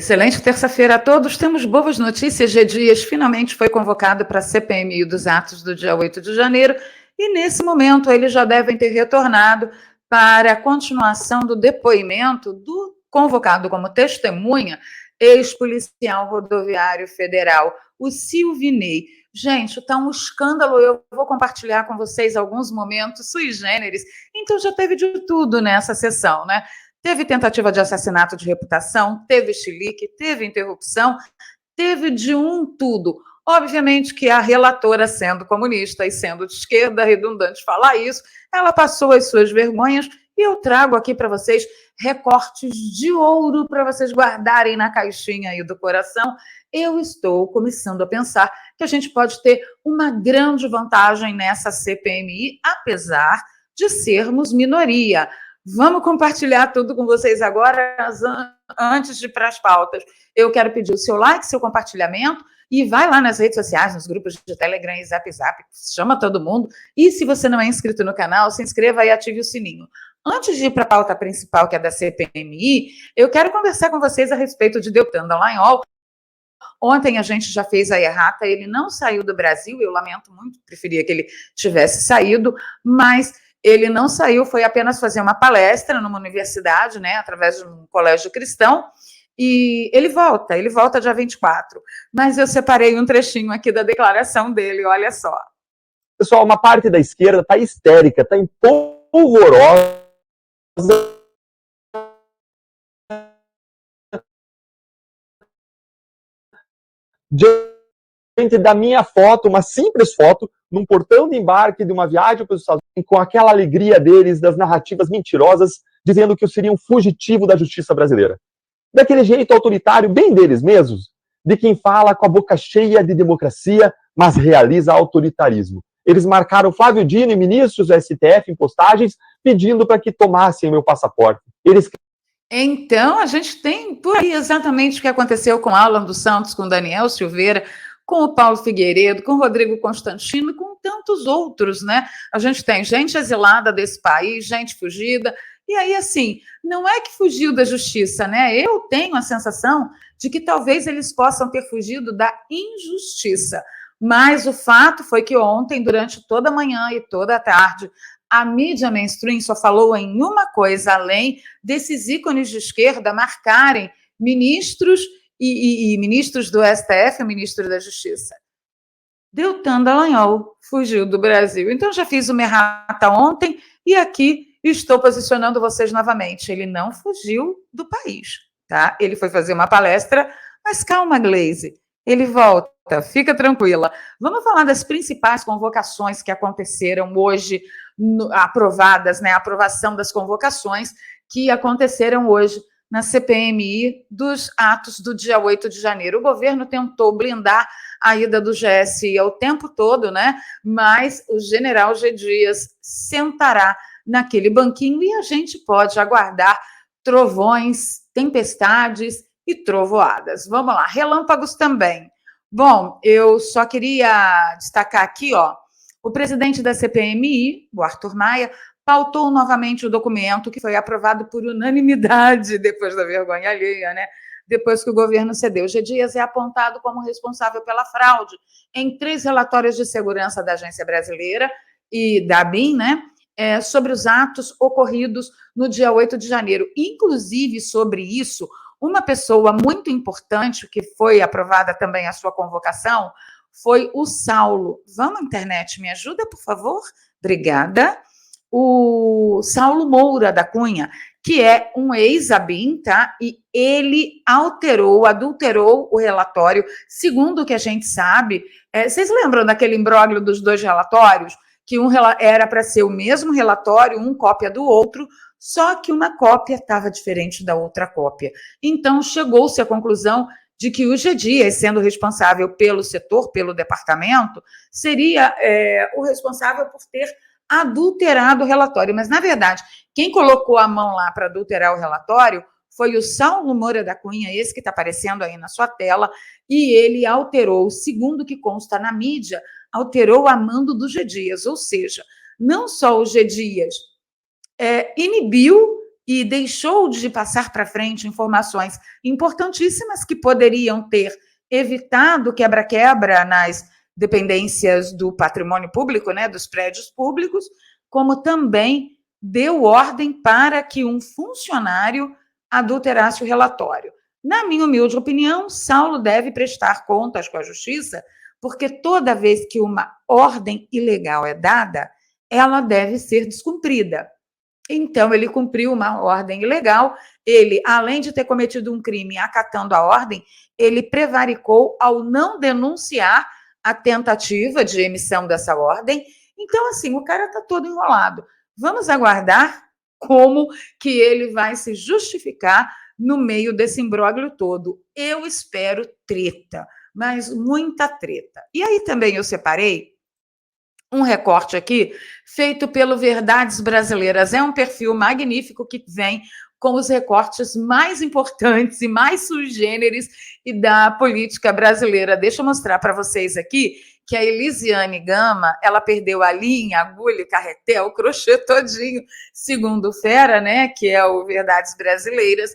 Excelente terça-feira a todos. Temos boas notícias. G. Dias finalmente foi convocado para a CPMI dos atos do dia 8 de janeiro e, nesse momento, eles já devem ter retornado para a continuação do depoimento do convocado como testemunha, ex-policial rodoviário federal, o Silvinei. Gente, está um escândalo. Eu vou compartilhar com vocês alguns momentos sui generis. Então, já teve de tudo nessa sessão, né? Teve tentativa de assassinato de reputação, teve chilique, teve interrupção, teve de tudo. Obviamente que a relatora, sendo comunista e sendo de esquerda, redundante falar isso, ela passou as suas vergonhas e eu trago aqui para vocês recortes de ouro para vocês guardarem na caixinha aí do coração. Eu estou começando a pensar que a gente pode ter uma grande vantagem nessa CPMI, apesar de sermos minoria. Vamos compartilhar tudo com vocês agora, antes de ir para as pautas. Eu quero pedir o seu like, seu compartilhamento, e vai lá nas redes sociais, nos grupos de Telegram e Zap, chama todo mundo. E se você não é inscrito no canal, se inscreva e ative o sininho. Antes de ir para a pauta principal, que é da CPMI, eu quero conversar com vocês a respeito de Deltan Dallagnol. Ontem a gente já fez a errata, ele não saiu do Brasil, eu lamento muito, preferia que ele tivesse saído, mas ele não saiu, foi apenas fazer uma palestra numa universidade, né, através de um colégio cristão, e ele volta dia 24. Mas eu separei um trechinho aqui da declaração dele, olha só. Pessoal, uma parte da esquerda está histérica, está empolvorosa diante da minha foto, uma simples foto, num portão de embarque de uma viagem para os Estados Unidos, com aquela alegria deles, das narrativas mentirosas, dizendo que eu seria um fugitivo da justiça brasileira. Daquele jeito autoritário, bem deles mesmos, de quem fala com a boca cheia de democracia, mas realiza autoritarismo. Eles marcaram Flávio Dino e ministros do STF em postagens, pedindo para que tomassem meu passaporte. Então, a gente tem por aí exatamente o que aconteceu com Alan dos Santos, com Daniel Silveira, com o Paulo Figueiredo, com o Rodrigo Constantino, com tantos outros, né? A gente tem gente exilada desse país, gente fugida, e aí, assim, não é que fugiu da justiça, né? Eu tenho a sensação de que talvez eles possam ter fugido da injustiça, mas o fato foi que ontem, durante toda a manhã e toda a tarde, a mídia mainstream só falou em uma coisa, além desses ícones de esquerda marcarem ministros e ministros do STF, o ministro da Justiça. Deltan Dallagnol fugiu do Brasil. Então, já fiz uma errata ontem e aqui estou posicionando vocês novamente. Ele não fugiu do país, tá? Ele foi fazer uma palestra, mas calma, Glaze, ele volta, fica tranquila. Vamos falar das principais convocações que aconteceram hoje, aprovadas, né? A aprovação das convocações que aconteceram hoje na CPMI dos atos do dia 8 de janeiro. O governo tentou blindar a ida do GSI ao tempo todo, né? Mas o general G. Dias sentará naquele banquinho e a gente pode aguardar trovões, tempestades e trovoadas. Vamos lá, relâmpagos também. Bom, eu só queria destacar aqui, ó, o presidente da CPMI, o Arthur Maia, pautou novamente o documento que foi aprovado por unanimidade depois da vergonha alheia, né? Depois que o governo cedeu. G. Dias é apontado como responsável pela fraude em 3 relatórios de segurança da Agência Brasileira e da ABIN, né? Sobre os atos ocorridos no dia 8 de janeiro. Inclusive, sobre isso, uma pessoa muito importante, que foi aprovada também a sua convocação, foi o Saulo. Vamos, internet, me ajuda, por favor? Obrigada. O Saulo Moura da Cunha, que é um ex-ABIN, tá? E ele adulterou o relatório, segundo o que a gente sabe. Vocês lembram daquele imbróglio dos 2 relatórios? Que um era para ser o mesmo relatório, um cópia do outro, só que uma cópia estava diferente da outra cópia. Então, chegou-se à conclusão de que o G. Dias, sendo responsável pelo setor, pelo departamento, seria o responsável por ter adulterado o relatório. Mas, na verdade, quem colocou a mão lá para adulterar o relatório foi o Saulo Moura da Cunha, esse que está aparecendo aí na sua tela, e ele alterou, segundo o que consta na mídia, alterou a mando do G. Dias, ou seja, não só o G. Dias inibiu e deixou de passar para frente informações importantíssimas que poderiam ter evitado quebra-quebra nas dependências do patrimônio público, né, dos prédios públicos, como também deu ordem para que um funcionário adulterasse o relatório. Na minha humilde opinião, Saulo deve prestar contas com a Justiça, porque toda vez que uma ordem ilegal é dada, ela deve ser descumprida. Então, ele cumpriu uma ordem ilegal, ele, além de ter cometido um crime acatando a ordem, ele prevaricou ao não denunciar a tentativa de emissão dessa ordem. Então, assim, o cara está todo enrolado. Vamos aguardar como que ele vai se justificar no meio desse imbróglio todo. Eu espero treta, mas muita treta. E aí também eu separei um recorte aqui, feito pelo Verdades Brasileiras. É um perfil magnífico que vem com os recortes mais importantes e mais sui generis e da política brasileira. Deixa eu mostrar para vocês aqui que a Elisiane Gama, ela perdeu a linha, agulha, carretel, o crochê todinho, segundo o Fera, né, que é o Verdades Brasileiras,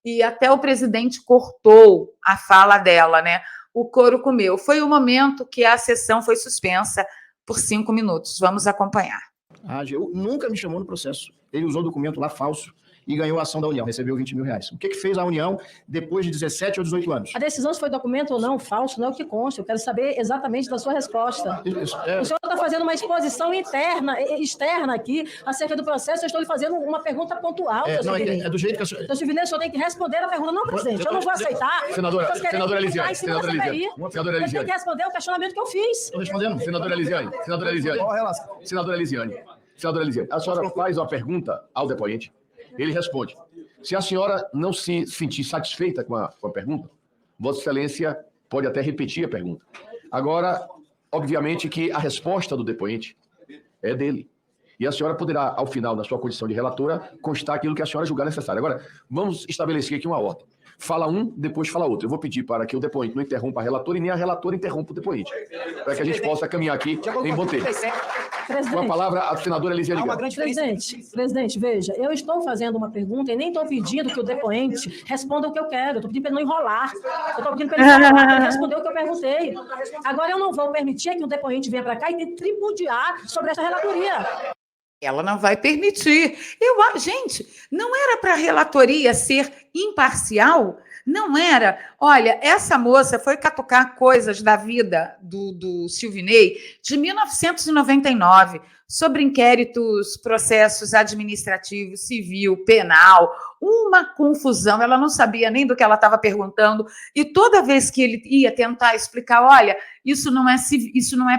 e até o presidente cortou a fala dela, né? O couro comeu. Foi o momento que a sessão foi suspensa por 5 minutos. Vamos acompanhar. A AGU nunca me chamou no processo. Ele usou documento lá falso e ganhou a ação da União, recebeu 20 mil reais. O que fez a União depois de 17 ou 18 anos? A decisão se foi documento ou não, falso, não é o que consta. Eu quero saber exatamente da sua resposta. O senhor está fazendo uma exposição externa aqui acerca do processo. Eu estou lhe fazendo uma pergunta pontual, senhor Silvinei. É do jeito que a senhora... Então, Silvinei, o senhor tem que responder a pergunta. Não, presidente, eu não vou aceitar. Senadora Elisiane, Você tem que responder o questionamento que eu fiz. Estou respondendo. Senadora Elisiane, a senhora faz uma pergunta ao depoente, ele responde. Se a senhora não se sentir satisfeita com a pergunta, Vossa Excelência pode até repetir a pergunta. Agora, obviamente que a resposta do depoente é dele. E a senhora poderá, ao final, na sua condição de relatora, constar aquilo que a senhora julgar necessário. Agora, vamos estabelecer aqui uma ordem. Fala um, depois fala outro. Eu vou pedir para que o depoente não interrompa a relatora e nem a relatora interrompa o depoente. Para que a gente possa caminhar aqui em bom tempo. Com a palavra, a senadora Elisiane Gama. Presidente, veja, eu estou fazendo uma pergunta e nem estou pedindo que o depoente responda o que eu quero. Eu estou pedindo para ele não enrolar. Eu estou pedindo para ele responder o que eu perguntei. Agora, eu não vou permitir que o depoente venha para cá e tente tripudiar sobre essa relatoria. Ela não vai permitir. Gente, não era para a relatoria ser imparcial? Não era. Olha, essa moça foi catucar coisas da vida do Silvinei de 1999, sobre inquéritos, processos administrativos, civil, penal, uma confusão. Ela não sabia nem do que ela estava perguntando, e toda vez que ele ia tentar explicar, olha, isso não é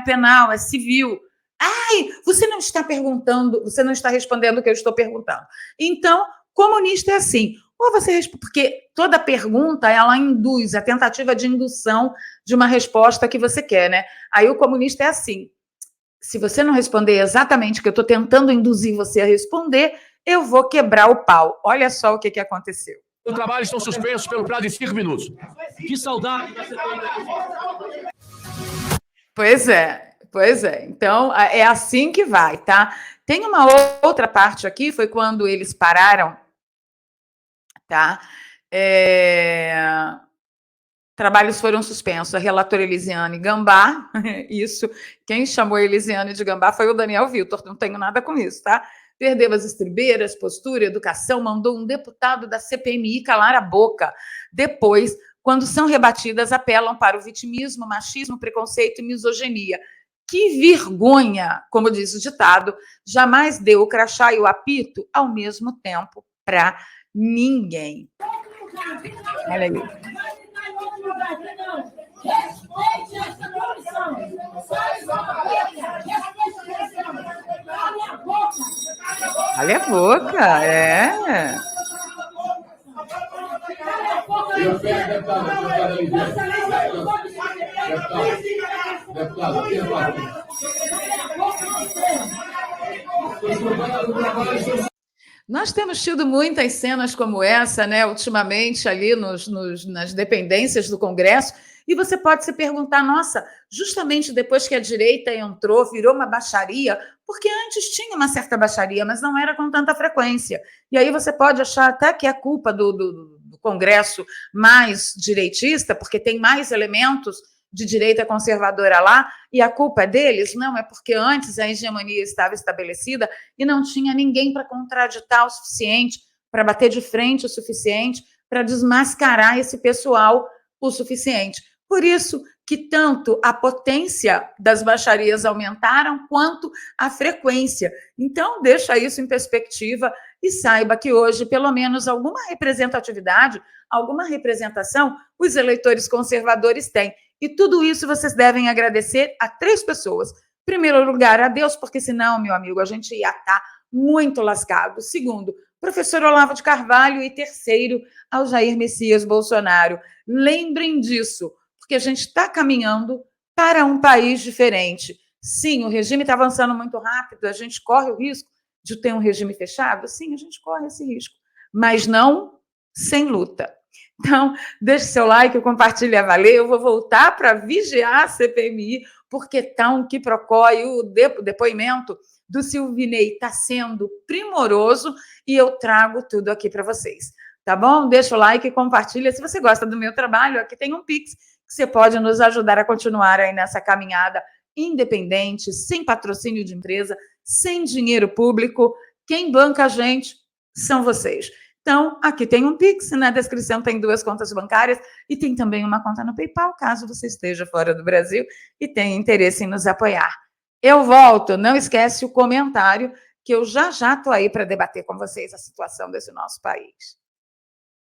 penal, é civil. Ai, você não está perguntando, você não está respondendo o que eu estou perguntando. Então, comunista é assim, ou você responde, porque toda pergunta, ela induz, a tentativa de indução de uma resposta que você quer, né? Aí o comunista é assim, se você não responder exatamente o que eu estou tentando induzir você a responder, eu vou quebrar o pau. Olha só o que aconteceu. Os trabalhos estão suspensos pelo prazo de 5 minutos. Que saudade! Pois é. Então, é assim que vai, tá? Tem uma outra parte aqui, foi quando eles pararam, tá? Trabalhos foram suspensos. A relatora Elisiane Gambá, isso, quem chamou a Elisiane de Gambá foi o Daniel Vitor, não tenho nada com isso, tá? Perdeu as estribeiras, postura, educação, mandou um deputado da CPMI calar a boca. Depois, quando são rebatidas, apelam para o vitimismo, machismo, preconceito e misoginia. Que vergonha, como diz o ditado, jamais deu o crachá e o apito ao mesmo tempo para ninguém. Olha aí. Olha a boca, é. Nós temos tido muitas cenas como essa, né, ultimamente, ali nas dependências do Congresso, e você pode se perguntar, nossa, justamente depois que a direita entrou, virou uma baixaria, porque antes tinha uma certa baixaria, mas não era com tanta frequência. E aí você pode achar até que é culpa do Congresso mais direitista, porque tem mais elementos de direita conservadora lá, e a culpa é deles? Não, é porque antes a hegemonia estava estabelecida e não tinha ninguém para contraditar o suficiente, para bater de frente o suficiente, para desmascarar esse pessoal o suficiente. Por isso que tanto a potência das baixarias aumentaram, quanto a frequência. Então, deixa isso em perspectiva e saiba que hoje, pelo menos, alguma representatividade, alguma representação, os eleitores conservadores têm. E tudo isso vocês devem agradecer a 3 pessoas. Em primeiro lugar, a Deus, porque senão, meu amigo, a gente ia estar muito lascado. Segundo, professor Olavo de Carvalho. E terceiro, ao Jair Messias Bolsonaro. Lembrem disso, porque a gente está caminhando para um país diferente. Sim, o regime está avançando muito rápido, a gente corre o risco de ter um regime fechado? Sim, a gente corre esse risco, mas não sem luta. Então, deixe seu like, compartilhe a valer. Eu vou voltar para vigiar a CPMI, porque está um quiprocó, e o depoimento do Silvinei está sendo primoroso, e eu trago tudo aqui para vocês. Tá bom? Deixa o like e compartilha. Se você gosta do meu trabalho, aqui tem um Pix, que você pode nos ajudar a continuar aí nessa caminhada independente, sem patrocínio de empresa, sem dinheiro público. Quem banca a gente são vocês. Então, aqui tem um Pix, na descrição tem 2 contas bancárias e tem também uma conta no PayPal, caso você esteja fora do Brasil e tenha interesse em nos apoiar. Eu volto, não esquece o comentário, que eu já estou aí para debater com vocês a situação desse nosso país.